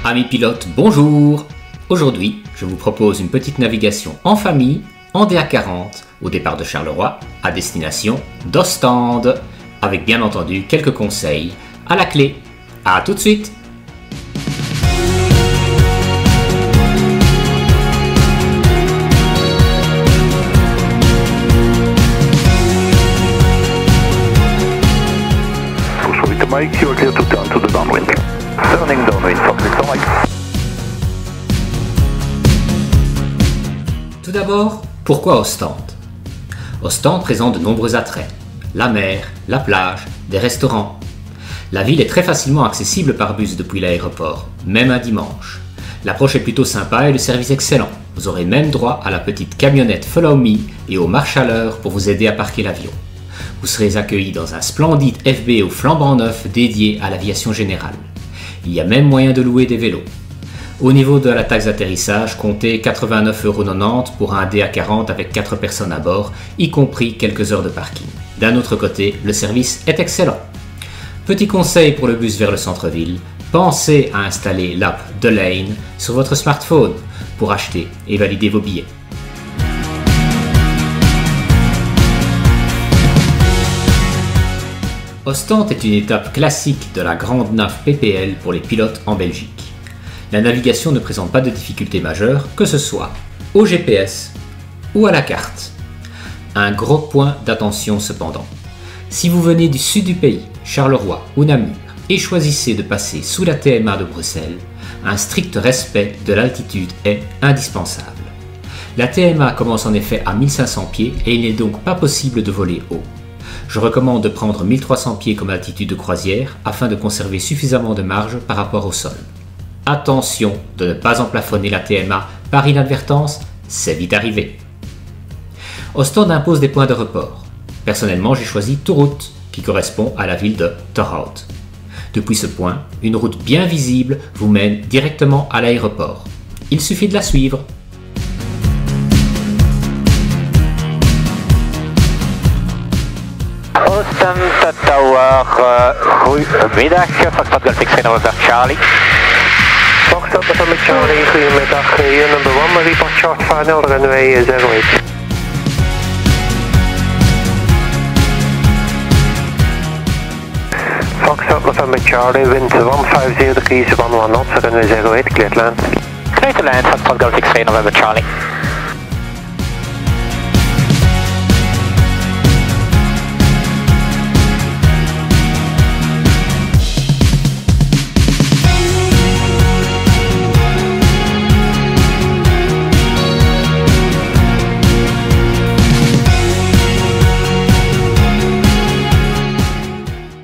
Amis pilotes, bonjour! Aujourd'hui, je vous propose une petite navigation en famille en DA40 au départ de Charleroi à destination d'Ostende, avec bien entendu quelques conseils à la clé. A tout de suite! Mike, you are clear to turn to the downwind. Turning downwind, Fox Victor Mike. Tout d'abord, pourquoi Ostende? Ostende présente de nombreux attraits. La mer, la plage, des restaurants. La ville est très facilement accessible par bus depuis l'aéroport, même un dimanche. L'approche est plutôt sympa et le service excellent. Vous aurez même droit à la petite camionnette Follow Me et au marche-à-l'heure pour vous aider à parquer l'avion. Vous serez accueilli dans un splendide FBO flambant neuf dédié à l'aviation générale. Il y a même moyen de louer des vélos. Au niveau de la taxe d'atterrissage, comptez 89,90 € pour un DA40 avec 4 personnes à bord, y compris quelques heures de parking. D'un autre côté, le service est excellent. Petit conseil pour le bus vers le centre-ville, pensez à installer l'app The Lane sur votre smartphone pour acheter et valider vos billets. Ostende est une étape classique de la grande nave PPL pour les pilotes en Belgique. La navigation ne présente pas de difficultés majeures, que ce soit au GPS ou à la carte. Un gros point d'attention cependant. Si vous venez du sud du pays, Charleroi ou Namur, et choisissez de passer sous la TMA de Bruxelles, un strict respect de l'altitude est indispensable. La TMA commence en effet à 1500 pieds et il n'est donc pas possible de voler haut. Je recommande de prendre 1300 pieds comme altitude de croisière afin de conserver suffisamment de marge par rapport au sol. Attention de ne pas emplafonner la TMA par inadvertance, c'est vite arrivé. Ostende impose des points de report. Personnellement, j'ai choisi Touroute, qui correspond à la ville de Torhout. Depuis ce point, une route bien visible vous mène directement à l'aéroport. Il suffit de la suivre. Ostende Tower, goedemiddag, Foxtrot Golf X-ray November Charlie. Foxtrot November Charlie, goedemiddag, hier number 1, report short final, runway 08. Foxtrot November Charlie, wind 150 degrees, 11 knots, runway 08, clear to land. Clear to land, Foxtrot Golf X-ray November Charlie.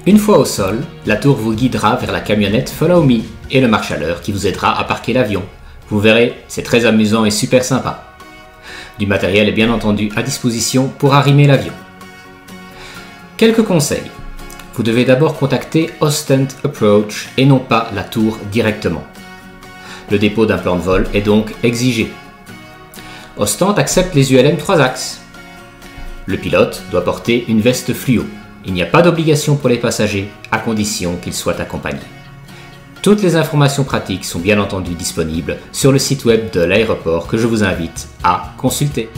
Une fois au sol, la tour vous guidera vers la camionnette Follow Me et le marche-à-l'heure qui vous aidera à parquer l'avion. Vous verrez, c'est très amusant et super sympa. Du matériel est bien entendu à disposition pour arrimer l'avion. Quelques conseils. Vous devez d'abord contacter Ostende Approach et non pas la tour directement. Le dépôt d'un plan de vol est donc exigé. Ostende accepte les ULM 3 axes. Le pilote doit porter une veste fluo. Il n'y a pas d'obligation pour les passagers, à condition qu'ils soient accompagnés. Toutes les informations pratiques sont bien entendu disponibles sur le site web de l'aéroport que je vous invite à consulter.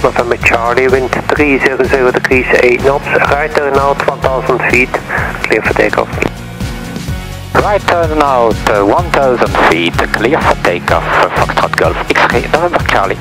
November Charlie, wind 300 degrees, 8 knots, right turn out 1000 feet, clear for takeoff. Right turn out 1000 feet, clear for takeoff, Foxtrot Golf X-ray November Charlie.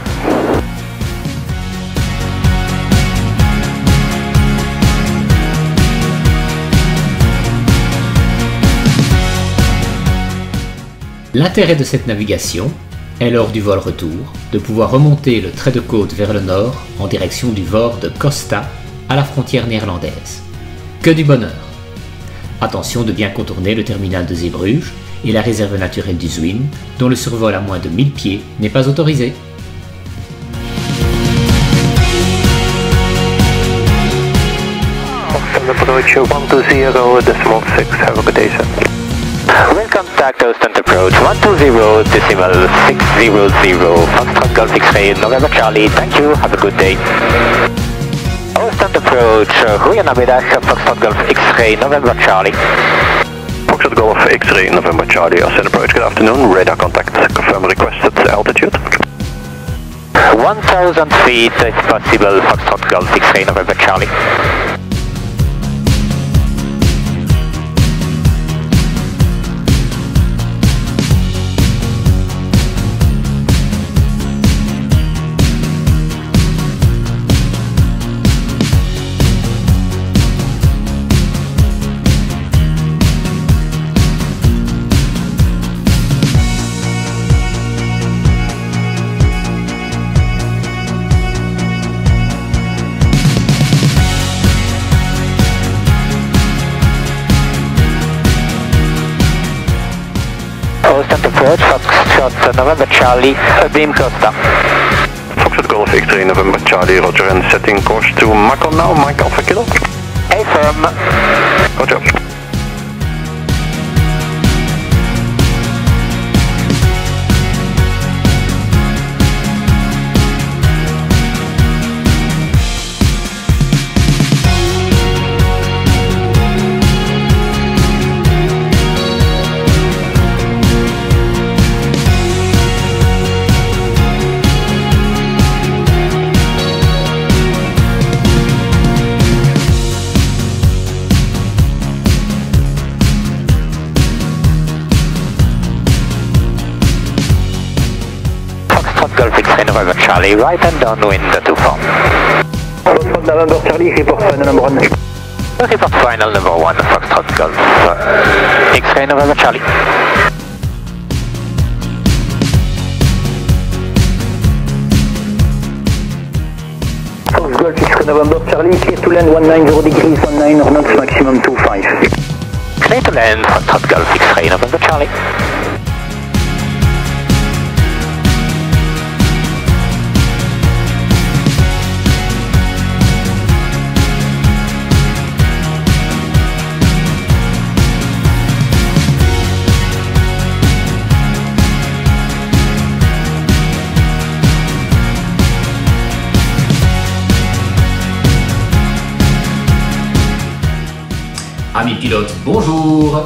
L'intérêt de cette navigation est lors du vol retour de pouvoir remonter le trait de côte vers le nord en direction du Vord de Costa à la frontière néerlandaise. Que du bonheur! Attention de bien contourner le terminal de Zeebrugge et la réserve naturelle du Zwin, dont le survol à moins de 1000 pieds n'est pas autorisé. Approach 120.6, have a good day, sir. contact Austin approach 120.600 Foxtrot Golf X-ray November Charlie. Thank you, have a good day. Austin approach, goedenamiddag, Foxtrot Golf X-ray November Charlie. Foxtrot Golf X-ray November Charlie, Austin approach, good afternoon, radar contact, confirm requested altitude. 1000 feet if possible, Foxtrot Golf X-ray November Charlie. Austin approach, Foxtrot November Charlie, beam Costa. Foxtrot Golf X-ray November Charlie, roger, and setting course to Mako now, Mike Alpha Kilo. Affirm. Roger. Golf X-ray November Charlie, right and downwind 24. Foxtrot November Charlie, report final number 1. Report final number 1, Foxtrot Golf X-ray November Charlie. Fox Golf X-ray November Charlie, clear to land 190 degrees, 19 knots, maximum 25. Clear to land, Foxtrot Golf X-ray November Charlie. Amis pilotes, bonjour!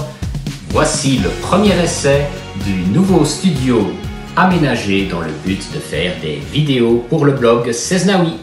Voici le premier essai du nouveau studio aménagé dans le but de faire des vidéos pour le blog Cessnaoui.